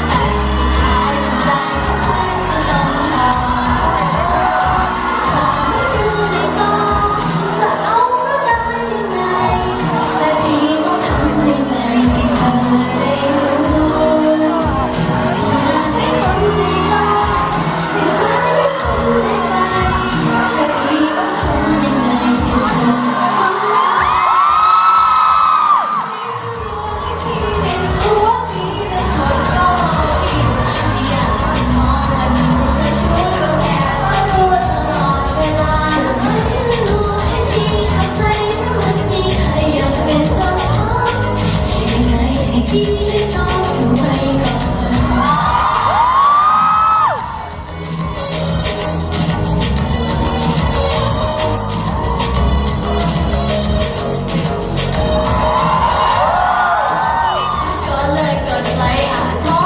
แต่สุดท้ายทำได้แค่เพื่อนก็ต้องทำขอให้ดูในจอจะเอาก็ได้ยังไงแต่พี่ต้องทำยังไงให้เธอได้รู้อยากให้คนในจอได้กลายเป็นคนในใจแต่พี่ต้องทำยังไงให้เธอฟังได้ รู้ว่าพี่เป็นคนเข้ามองผิดอยากจะมองว่าดูจะช่วยก็แค่ว่ารู้ตลอดเวลาไม่รู้ให้พี่ทำใจถ้ามันมีใครอยากเป็นเจ้าของยังไงให้พี่ได้ชอบอยู่ไว้ก่อนก็เลยกดไลค์อ่านข้อ